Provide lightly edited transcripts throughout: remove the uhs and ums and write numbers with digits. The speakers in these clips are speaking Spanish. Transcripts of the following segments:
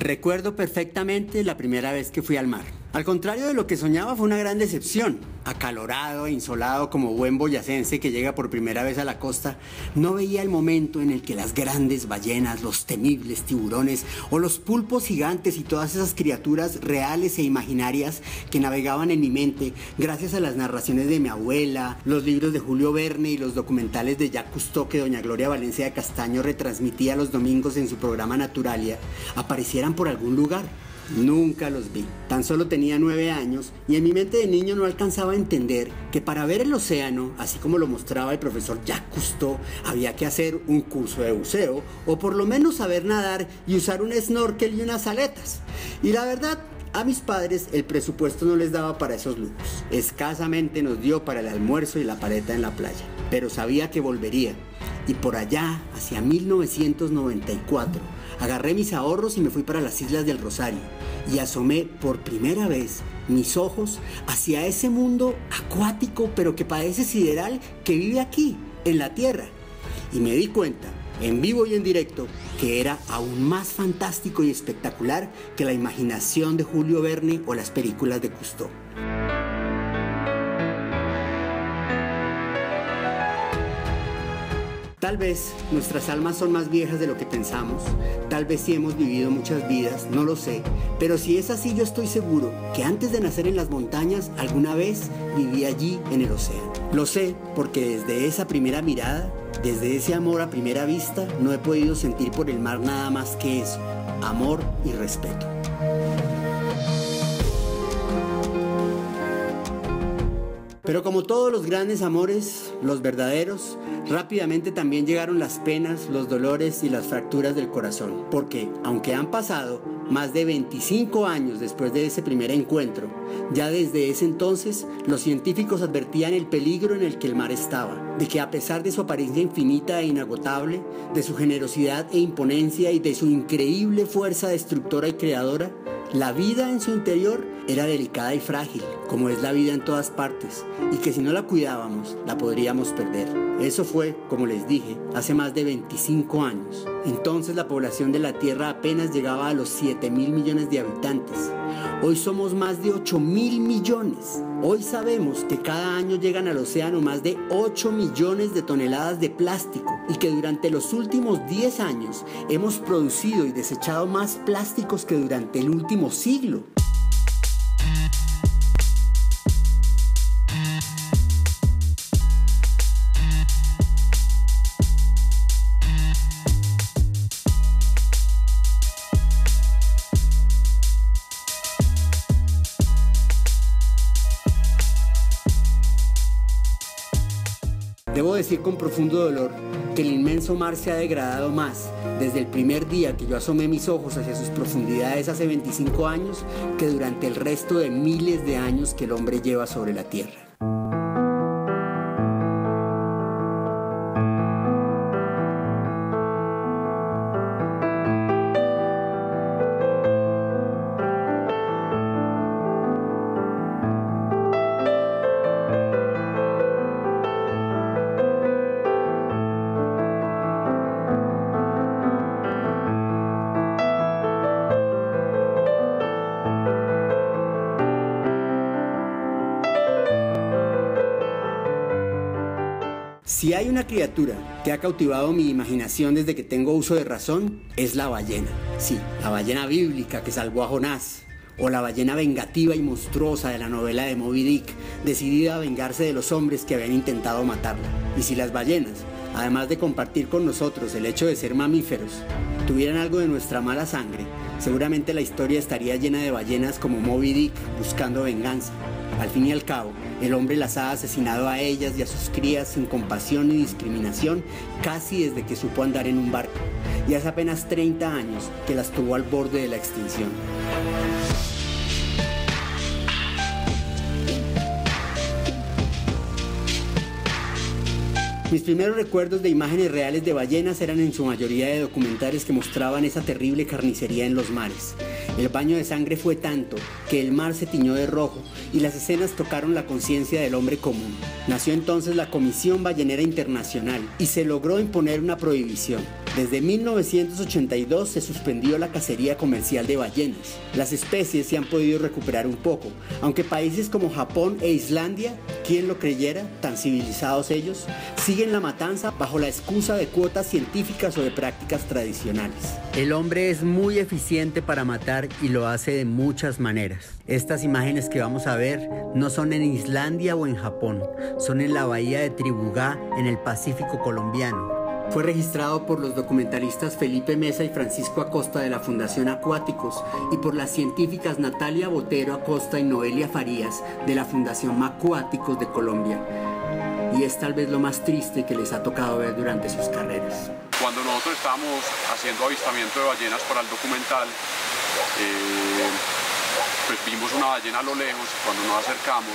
Recuerdo perfectamente la primera vez que fui al mar. Al contrario de lo que soñaba, fue una gran decepción. Acalorado e insolado como buen boyacense que llega por primera vez a la costa, no veía el momento en el que las grandes ballenas, los temibles tiburones o los pulpos gigantes y todas esas criaturas reales e imaginarias que navegaban en mi mente gracias a las narraciones de mi abuela, los libros de Julio Verne y los documentales de Jacques Cousteau que doña Gloria Valencia de Castaño retransmitía los domingos en su programa Naturalia, aparecieran por algún lugar. Nunca los vi. Tan solo tenía 9 años y en mi mente de niño no alcanzaba a entender que para ver el océano, así como lo mostraba el profesor Jacques Cousteau, había que hacer un curso de buceo o por lo menos saber nadar y usar un snorkel y unas aletas. Y la verdad, a mis padres el presupuesto no les daba para esos lujos. Escasamente nos dio para el almuerzo y la paleta en la playa. Pero sabía que volvería. Y por allá, hacia 1994, agarré mis ahorros y me fui para las Islas del Rosario y asomé por primera vez mis ojos hacia ese mundo acuático pero que parece sideral que vive aquí, en la Tierra. Y me di cuenta, en vivo y en directo, que era aún más fantástico y espectacular que la imaginación de Julio Verne o las películas de Cousteau. Tal vez nuestras almas son más viejas de lo que pensamos, tal vez sí hemos vivido muchas vidas, no lo sé, pero si es así yo estoy seguro que antes de nacer en las montañas alguna vez viví allí en el océano. Lo sé porque desde esa primera mirada, desde ese amor a primera vista, no he podido sentir por el mar nada más que eso, amor y respeto. Pero como todos los grandes amores, los verdaderos, rápidamente también llegaron las penas, los dolores y las fracturas del corazón. Porque, aunque han pasado más de 25 años después de ese primer encuentro, ya desde ese entonces los científicos advertían el peligro en el que el mar estaba, de que a pesar de su apariencia infinita e inagotable, de su generosidad e imponencia y de su increíble fuerza destructora y creadora, la vida en su interior era delicada y frágil, como es la vida en todas partes, y que si no la cuidábamos, la podríamos perder. Eso fue, como les dije, hace más de 25 años. Entonces la población de la Tierra apenas llegaba a los 7.000 millones de habitantes. Hoy somos más de 8.000 millones. Hoy sabemos que cada año llegan al océano más de 8 millones de toneladas de plástico y que durante los últimos 10 años hemos producido y desechado más plásticos que durante el último siglo. Debo decir con profundo dolor que el inmenso mar se ha degradado más desde el primer día que yo asomé mis ojos hacia sus profundidades hace 25 años que durante el resto de miles de años que el hombre lleva sobre la Tierra. Si hay una criatura que ha cautivado mi imaginación desde que tengo uso de razón, es la ballena. Sí, la ballena bíblica que salvó a Jonás, o la ballena vengativa y monstruosa de la novela de Moby Dick, decidida a vengarse de los hombres que habían intentado matarla. Y si las ballenas, además de compartir con nosotros el hecho de ser mamíferos, tuvieran algo de nuestra mala sangre, seguramente la historia estaría llena de ballenas como Moby Dick buscando venganza. Al fin y al cabo, el hombre las ha asesinado a ellas y a sus crías sin compasión ni discriminación casi desde que supo andar en un barco, y hace apenas 30 años que las tuvo al borde de la extinción. Mis primeros recuerdos de imágenes reales de ballenas eran en su mayoría de documentales que mostraban esa terrible carnicería en los mares. El baño de sangre fue tanto que el mar se tiñó de rojo y las escenas tocaron la conciencia del hombre común. Nació entonces la Comisión Ballenera Internacional y se logró imponer una prohibición. Desde 1982 se suspendió la cacería comercial de ballenas. Las especies se han podido recuperar un poco, aunque países como Japón e Islandia, ¿quién lo creyera, tan civilizados ellos?, siguen la matanza bajo la excusa de cuotas científicas o de prácticas tradicionales. El hombre es muy eficiente para matar y lo hace de muchas maneras. Estas imágenes que vamos a ver no son en Islandia o en Japón, son en la bahía de Tribugá, en el Pacífico colombiano. Fue registrado por los documentalistas Felipe Mesa y Francisco Acosta de la Fundación Acuáticos y por las científicas Natalia Botero Acosta y Noelia Farías de la Fundación Macuáticos de Colombia. Y es tal vez lo más triste que les ha tocado ver durante sus carreras. Cuando nosotros estábamos haciendo avistamiento de ballenas para el documental, pues vimos una ballena a lo lejos. Cuando nos acercamos,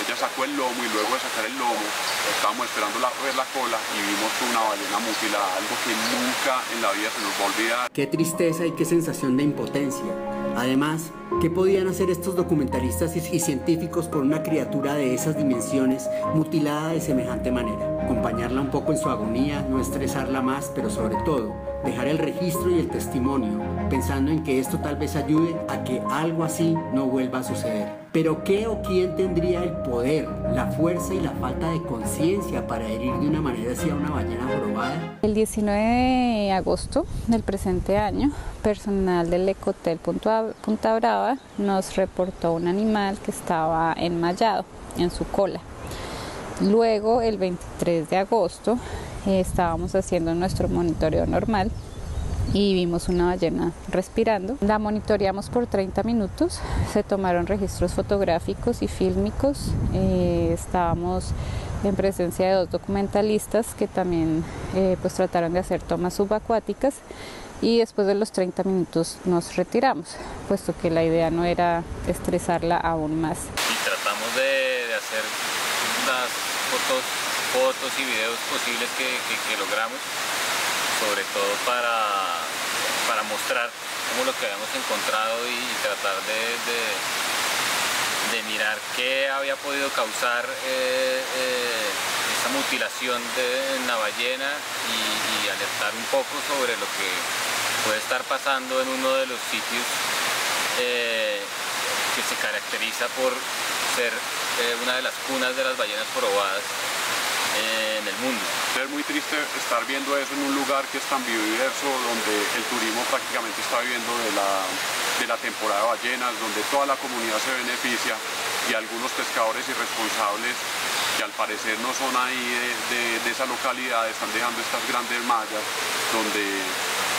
ella sacó el lomo y luego de sacar el lomo, estábamos esperando ver la cola y vimos una ballena mutilada, algo que nunca en la vida se nos va a olvidar. Qué tristeza y qué sensación de impotencia. Además, ¿qué podían hacer estos documentalistas y científicos por una criatura de esas dimensiones mutilada de semejante manera? Acompañarla un poco en su agonía, no estresarla más, pero sobre todo, dejar el registro y el testimonio, pensando en que esto tal vez ayude a que algo así no vuelva a suceder. Pero ¿qué o quién tendría el poder, la fuerza y la falta de conciencia para herir de una manera así a una ballena jorobada? El 19 de agosto del presente año, personal del Ecohotel Punta Brava nos reportó un animal que estaba enmayado en su cola. Luego, el 23 de agosto, estábamos haciendo nuestro monitoreo normal y vimos una ballena respirando. La monitoreamos por 30 minutos, se tomaron registros fotográficos y fílmicos. Estábamos en presencia de dos documentalistas que también pues trataron de hacer tomas subacuáticas y después de los 30 minutos nos retiramos, puesto que la idea no era estresarla aún más. Y tratamos de hacer las fotos y videos posibles que logramos, sobre todo para mostrar cómo lo que habíamos encontrado y tratar de mirar qué había podido causar esa mutilación en la ballena y alertar un poco sobre lo que puede estar pasando en uno de los sitios que se caracteriza por ser una de las cunas de las ballenas jorobadas en el mundo. Es muy triste estar viendo eso en un lugar que es tan biodiverso, donde el turismo prácticamente está viviendo de la temporada de ballenas, donde toda la comunidad se beneficia y algunos pescadores irresponsables que al parecer no son ahí de esa localidad están dejando estas grandes mallas donde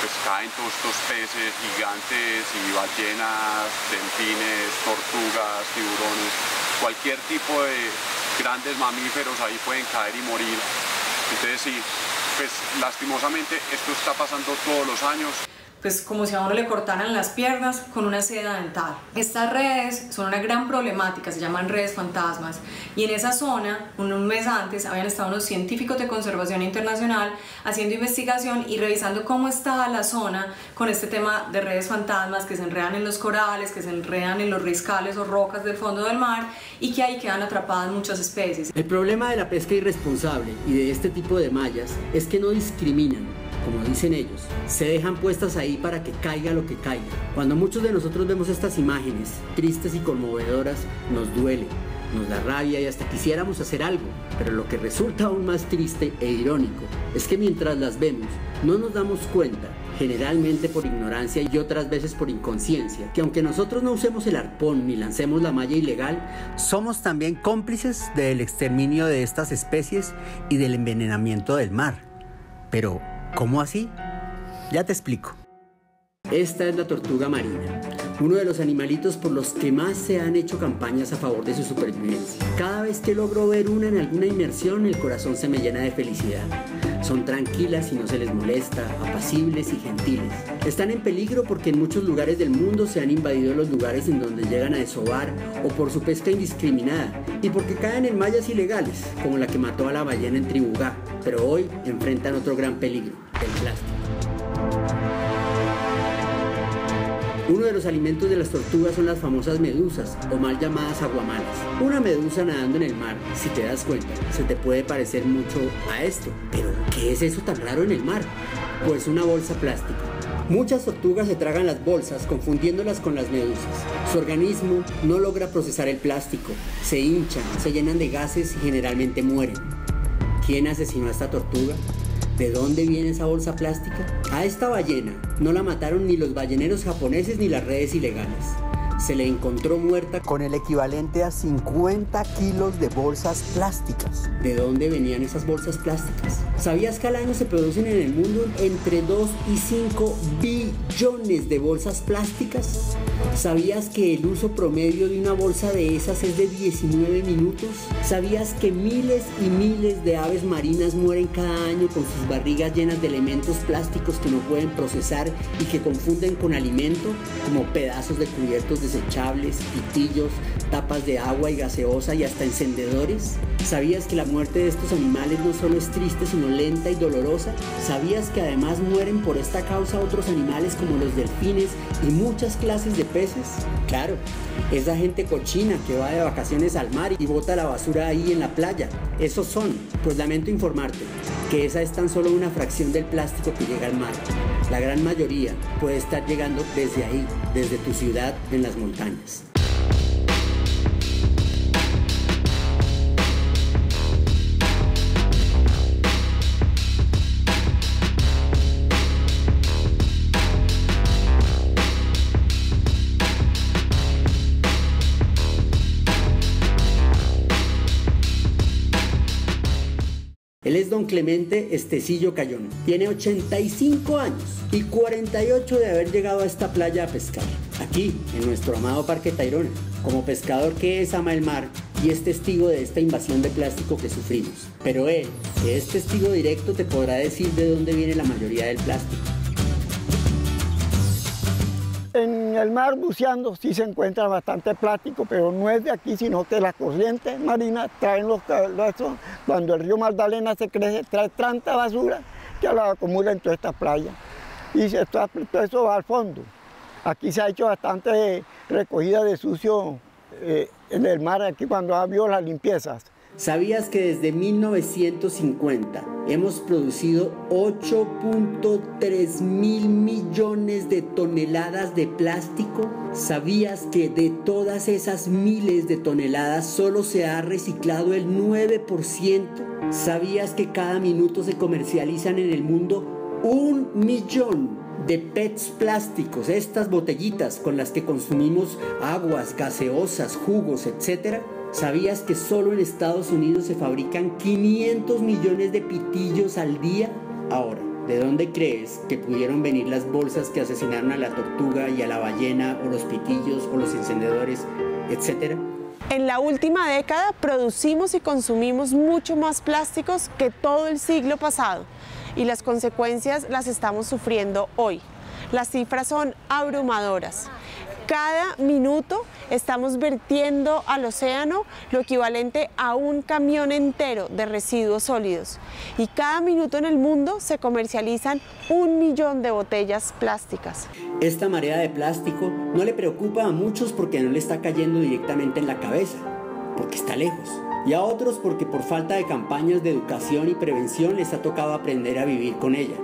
pues caen todos estos peces gigantes y ballenas, delfines, tortugas, tiburones, cualquier tipo de grandes mamíferos ahí pueden caer y morir. Entonces sí, pues lastimosamente esto está pasando todos los años. Pues como si a uno le cortaran las piernas con una seda dental. Estas redes son una gran problemática, se llaman redes fantasmas, y en esa zona, un mes antes, habían estado unos científicos de conservación internacional haciendo investigación y revisando cómo estaba la zona con este tema de redes fantasmas que se enredan en los corales, que se enredan en los riscales o rocas del fondo del mar y que ahí quedan atrapadas muchas especies. El problema de la pesca irresponsable y de este tipo de mallas es que no discriminan. Como dicen ellos, se dejan puestas ahí para que caiga lo que caiga. Cuando muchos de nosotros vemos estas imágenes tristes y conmovedoras, nos duele, nos da rabia y hasta quisiéramos hacer algo. Pero lo que resulta aún más triste e irónico es que mientras las vemos, no nos damos cuenta, generalmente por ignorancia y otras veces por inconsciencia, que aunque nosotros no usemos el arpón ni lancemos la malla ilegal, somos también cómplices del exterminio de estas especies y del envenenamiento del mar. Pero ¿cómo así? Ya te explico. Esta es la tortuga marina, uno de los animalitos por los que más se han hecho campañas a favor de su supervivencia. Cada vez que logro ver una en alguna inmersión, el corazón se me llena de felicidad. Son tranquilas y no se les molesta, apacibles y gentiles. Están en peligro porque en muchos lugares del mundo se han invadido los lugares en donde llegan a desovar o por su pesca indiscriminada y porque caen en mallas ilegales, como la que mató a la ballena en Tribugá, pero hoy enfrentan otro gran peligro, el plástico. Uno de los alimentos de las tortugas son las famosas medusas, o mal llamadas aguamalas. Una medusa nadando en el mar, si te das cuenta, se te puede parecer mucho a esto. Pero, ¿qué es eso tan raro en el mar? Pues una bolsa plástica. Muchas tortugas se tragan las bolsas confundiéndolas con las medusas. Su organismo no logra procesar el plástico, se hinchan, se llenan de gases y generalmente mueren. ¿Quién asesinó a esta tortuga? ¿De dónde viene esa bolsa plástica? A esta ballena no la mataron ni los balleneros japoneses ni las redes ilegales. Se le encontró muerta con el equivalente a 50 kilos de bolsas plásticas. ¿De dónde venían esas bolsas plásticas? ¿Sabías que al año se producen en el mundo entre 2 y 5 billones de bolsas plásticas? ¿Sabías que el uso promedio de una bolsa de esas es de 19 minutos? ¿Sabías que miles y miles de aves marinas mueren cada año con sus barrigas llenas de elementos plásticos que no pueden procesar y que confunden con alimento, como pedazos de cubiertos desechables, pitillos, tapas de agua y gaseosa y hasta encendedores? ¿Sabías que la muerte de estos animales no solo es triste sino lenta y dolorosa? ¿Sabías que además mueren por esta causa otros animales como los delfines y muchas clases de peces? Claro, esa gente cochina que va de vacaciones al mar y bota la basura ahí en la playa. Esos son. Pues lamento informarte que esa es tan solo una fracción del plástico que llega al mar. La gran mayoría puede estar llegando desde ahí, desde tu ciudad en las montañas. Él es don Clemente Estecillo Cayón. Tiene 85 años y 48 de haber llegado a esta playa a pescar. Aquí, en nuestro amado Parque Tayrona. Como pescador que es, ama el mar y es testigo de esta invasión de plástico que sufrimos. Pero él, que es testigo directo, te podrá decir de dónde viene la mayoría del plástico. En el mar buceando sí se encuentra bastante plástico, pero no es de aquí, sino que las corrientes marinas traen los cuando el río Magdalena se crece, trae tanta basura que la acumula en todas estas playas. Y todo eso va al fondo. Aquí se ha hecho bastante recogida de sucio en el mar, aquí cuando ha habido las limpiezas. ¿Sabías que desde 1950 hemos producido 8.3 mil millones de toneladas de plástico? ¿Sabías que de todas esas miles de toneladas solo se ha reciclado el 9%? ¿Sabías que cada minuto se comercializan en el mundo 1 millón de PETs plásticos, estas botellitas con las que consumimos aguas, gaseosas, jugos, etcétera? ¿Sabías que solo en Estados Unidos se fabrican 500 millones de pitillos al día? Ahora, ¿de dónde crees que pudieron venir las bolsas que asesinaron a la tortuga y a la ballena, o los pitillos, o los encendedores, etcétera? En la última década producimos y consumimos mucho más plásticos que todo el siglo pasado, y las consecuencias las estamos sufriendo hoy. Las cifras son abrumadoras. Cada minuto estamos vertiendo al océano lo equivalente a un camión entero de residuos sólidos. Y cada minuto en el mundo se comercializan 1 millón de botellas plásticas. Esta marea de plástico no le preocupa a muchos porque no le está cayendo directamente en la cabeza, porque está lejos. Y a otros porque por falta de campañas de educación y prevención les ha tocado aprender a vivir con ella.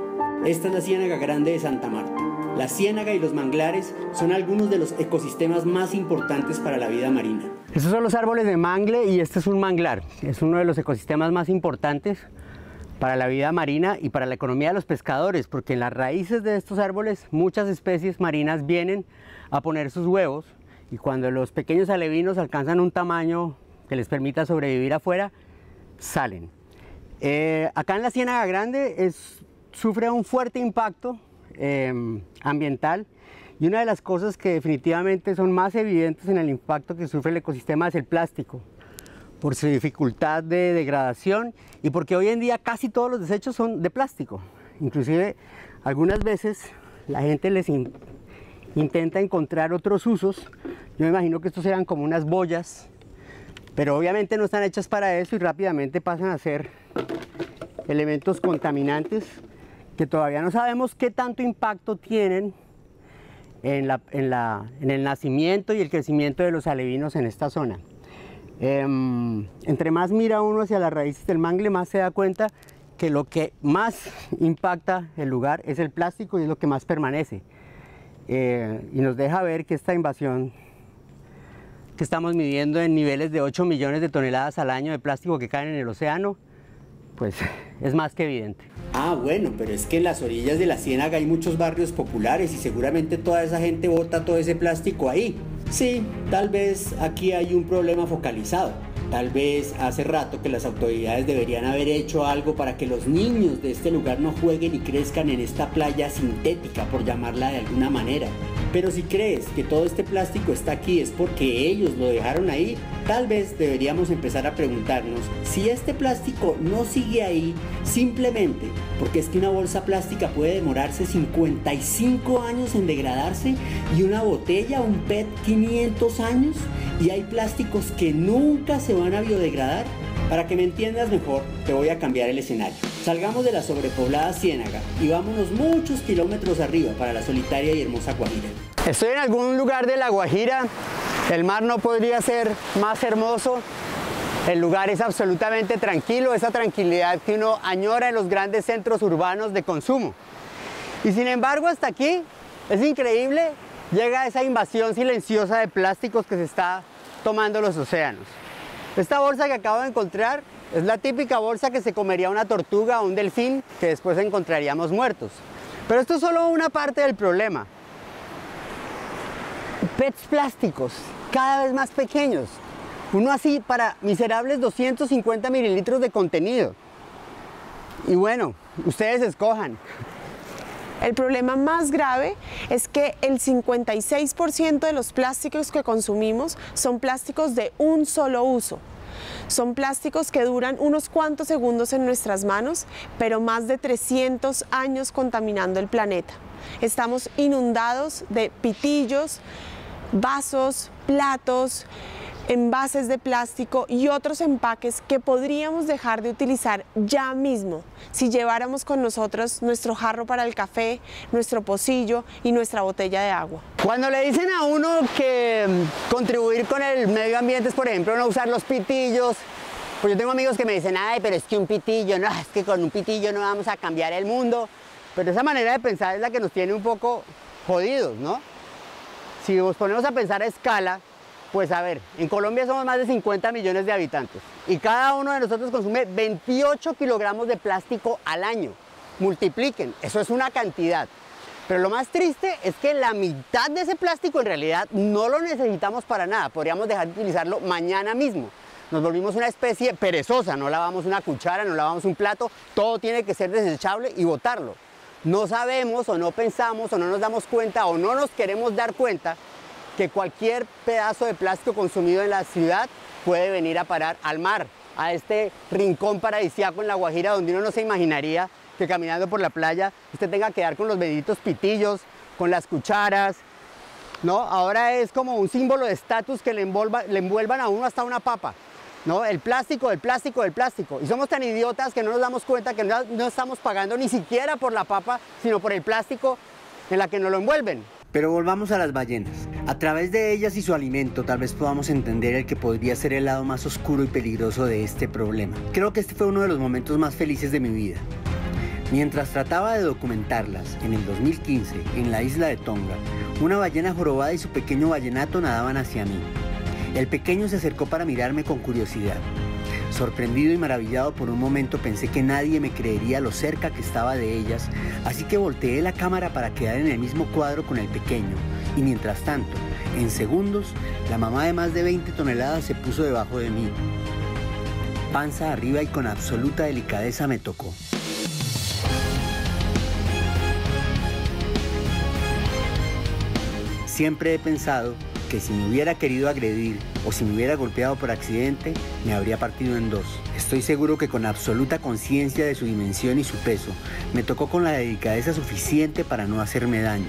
Esta es la Ciénaga Grande de Santa Marta. La ciénaga y los manglares son algunos de los ecosistemas más importantes para la vida marina. Estos son los árboles de mangle y este es un manglar. Es uno de los ecosistemas más importantes para la vida marina y para la economía de los pescadores, porque en las raíces de estos árboles muchas especies marinas vienen a poner sus huevos, y cuando los pequeños alevinos alcanzan un tamaño que les permita sobrevivir afuera, salen. Acá en la Ciénaga Grande sufre un fuerte impacto ambiental, y una de las cosas que definitivamente son más evidentes en el impacto que sufre el ecosistema es el plástico, por su dificultad de degradación y porque hoy en día casi todos los desechos son de plástico. Inclusive algunas veces la gente les intenta encontrar otros usos. Yo me imagino que estos eran como unas boyas, pero obviamente no están hechas para eso y rápidamente pasan a ser elementos contaminantes que todavía no sabemos qué tanto impacto tienen en el nacimiento y el crecimiento de los alevinos en esta zona. Entre más mira uno hacia las raíces del mangle, más se da cuenta que lo que más impacta el lugar es el plástico y es lo que más permanece. Y nos deja ver que esta invasión que estamos midiendo en niveles de 8 millones de toneladas al año de plástico que caen en el océano, pues es más que evidente. Ah, bueno, pero es que en las orillas de la Ciénaga hay muchos barrios populares y seguramente toda esa gente bota todo ese plástico ahí. Sí, tal vez aquí hay un problema focalizado. Tal vez hace rato que las autoridades deberían haber hecho algo para que los niños de este lugar no jueguen y crezcan en esta playa sintética, por llamarla de alguna manera. Pero si crees que todo este plástico está aquí es porque ellos lo dejaron ahí, tal vez deberíamos empezar a preguntarnos si este plástico no sigue ahí simplemente porque es que una bolsa plástica puede demorarse 55 años en degradarse y una botella, un PET, 500 años, y hay plásticos que nunca se van a biodegradar. Para que me entiendas mejor, te voy a cambiar el escenario. Salgamos de la sobrepoblada Ciénaga y vámonos muchos kilómetros arriba para la solitaria y hermosa Guajira. Estoy en algún lugar de la Guajira, el mar no podría ser más hermoso, el lugar es absolutamente tranquilo, esa tranquilidad que uno añora en los grandes centros urbanos de consumo. Y sin embargo hasta aquí es increíble, llega esa invasión silenciosa de plásticos que se está tomando los océanos. Esta bolsa que acabo de encontrar es la típica bolsa que se comería una tortuga o un delfín que después encontraríamos muertos. Pero esto es solo una parte del problema. PETs plásticos, cada vez más pequeños. Uno así para miserables 250 mililitros de contenido. Y bueno, ustedes escojan. El problema más grave es que el 56% de los plásticos que consumimos son plásticos de un solo uso. Son plásticos que duran unos cuantos segundos en nuestras manos, pero más de 300 años contaminando el planeta. Estamos inundados de pitillos, vasos, platos, envases de plástico y otros empaques que podríamos dejar de utilizar ya mismo si lleváramos con nosotros nuestro jarro para el café, nuestro pocillo y nuestra botella de agua. Cuando le dicen a uno que contribuir con el medio ambiente es, por ejemplo, no usar los pitillos, pues yo tengo amigos que me dicen, ay, pero es que un pitillo, no, es que con un pitillo no vamos a cambiar el mundo. Pero esa manera de pensar es la que nos tiene un poco jodidos, ¿no? Si nos ponemos a pensar a escala, pues a ver, en Colombia somos más de 50 millones de habitantes y cada uno de nosotros consume 28 kilogramos de plástico al año. Multipliquen, eso es una cantidad. Pero lo más triste es que la mitad de ese plástico en realidad no lo necesitamos para nada. Podríamos dejar de utilizarlo mañana mismo. Nos volvimos una especie perezosa, no lavamos una cuchara, no lavamos un plato, todo tiene que ser desechable y botarlo. No sabemos o no pensamos o no nos damos cuenta o no nos queremos dar cuenta que cualquier pedazo de plástico consumido en la ciudad puede venir a parar al mar, a este rincón paradisíaco en La Guajira donde uno no se imaginaría que caminando por la playa usted tenga que dar con los benditos pitillos, con las cucharas, ¿no? Ahora es como un símbolo de estatus que le envuelvan a uno hasta una papa, ¿no? El plástico, el plástico, el plástico. Y somos tan idiotas que no nos damos cuenta que no estamos pagando ni siquiera por la papa, sino por el plástico en la que nos lo envuelven. Pero volvamos a las ballenas. A través de ellas y su alimento tal vez podamos entender el que podría ser el lado más oscuro y peligroso de este problema. Creo que este fue uno de los momentos más felices de mi vida. Mientras trataba de documentarlas, en el 2015, en la isla de Tonga, una ballena jorobada y su pequeño ballenato nadaban hacia mí. El pequeño se acercó para mirarme con curiosidad. Sorprendido y maravillado por un momento pensé que nadie me creería lo cerca que estaba de ellas, así que volteé la cámara para quedar en el mismo cuadro con el pequeño, y mientras tanto, en segundos, la mamá de más de 20 toneladas se puso debajo de mí. Panza arriba y con absoluta delicadeza me tocó. Siempre he pensado que si me hubiera querido agredir o si me hubiera golpeado por accidente, me habría partido en dos. Estoy seguro que con absoluta conciencia de su dimensión y su peso, me tocó con la delicadeza suficiente para no hacerme daño.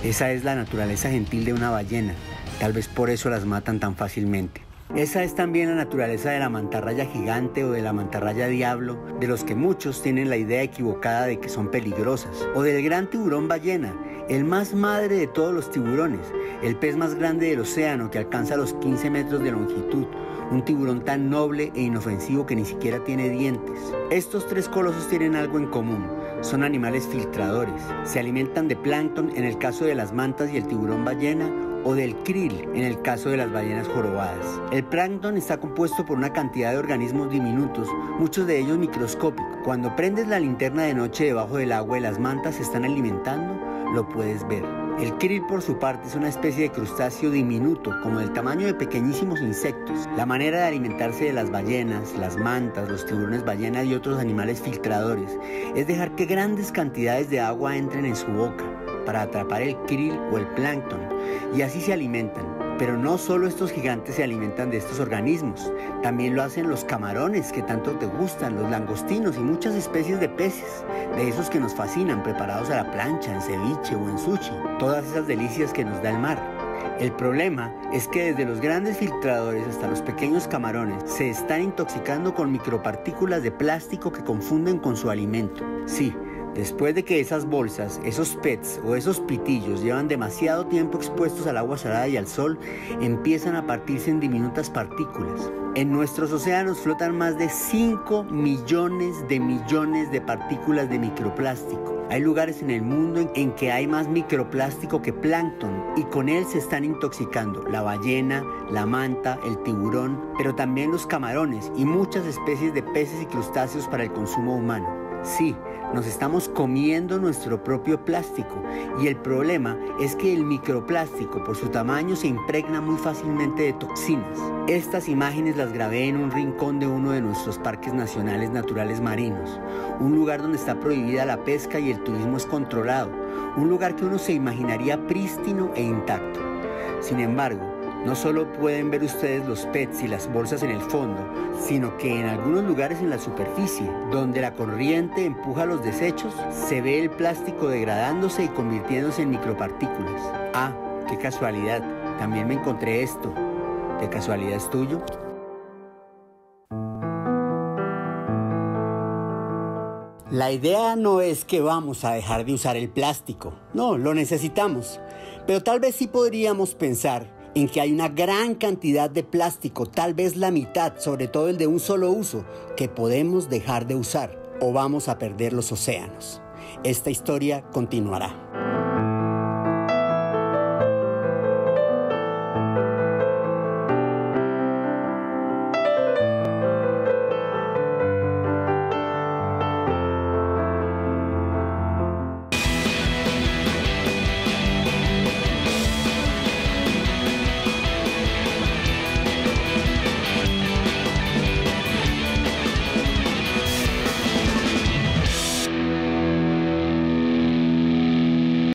Esa es la naturaleza gentil de una ballena, tal vez por eso las matan tan fácilmente. Esa es también la naturaleza de la mantarraya gigante o de la mantarraya diablo, de los que muchos tienen la idea equivocada de que son peligrosas, o del gran tiburón ballena, el más madre de todos los tiburones, el pez más grande del océano que alcanza los 15 metros de longitud, un tiburón tan noble e inofensivo que ni siquiera tiene dientes. Estos tres colosos tienen algo en común: son animales filtradores. Se alimentan de plancton en el caso de las mantas y el tiburón ballena, o del krill en el caso de las ballenas jorobadas. El plancton está compuesto por una cantidad de organismos diminutos, muchos de ellos microscópicos. Cuando prendes la linterna de noche debajo del agua y las mantas se están alimentando, lo puedes ver. El krill, por su parte, es una especie de crustáceo diminuto, como del tamaño de pequeñísimos insectos. La manera de alimentarse de las ballenas, las mantas, los tiburones ballena y otros animales filtradores es dejar que grandes cantidades de agua entren en su boca para atrapar el krill o el plancton, y así se alimentan. Pero no solo estos gigantes se alimentan de estos organismos, también lo hacen los camarones que tanto te gustan, los langostinos y muchas especies de peces, de esos que nos fascinan, preparados a la plancha, en ceviche o en sushi, todas esas delicias que nos da el mar. El problema es que desde los grandes filtradores hasta los pequeños camarones se están intoxicando con micropartículas de plástico que confunden con su alimento. Sí, después de que esas bolsas, esos PETs o esos pitillos llevan demasiado tiempo expuestos al agua salada y al sol, empiezan a partirse en diminutas partículas. En nuestros océanos flotan más de 5 millones de partículas de microplástico. Hay lugares en el mundo en que hay más microplástico que plancton y con él se están intoxicando la ballena, la manta, el tiburón, pero también los camarones y muchas especies de peces y crustáceos para el consumo humano. Sí, nos estamos comiendo nuestro propio plástico y el problema es que el microplástico por su tamaño se impregna muy fácilmente de toxinas. Estas imágenes las grabé en un rincón de uno de nuestros parques nacionales naturales marinos, un lugar donde está prohibida la pesca y el turismo es controlado, un lugar que uno se imaginaría prístino e intacto. Sin embargo, no solo pueden ver ustedes los PETs y las bolsas en el fondo, sino que en algunos lugares en la superficie, donde la corriente empuja los desechos, se ve el plástico degradándose y convirtiéndose en micropartículas. Ah, qué casualidad, también me encontré esto. ¿De casualidad es tuyo? La idea no es que vamos a dejar de usar el plástico, no, lo necesitamos, pero tal vez sí podríamos pensar en que hay una gran cantidad de plástico, tal vez la mitad, sobre todo el de un solo uso, que podemos dejar de usar o vamos a perder los océanos. Esta historia continuará.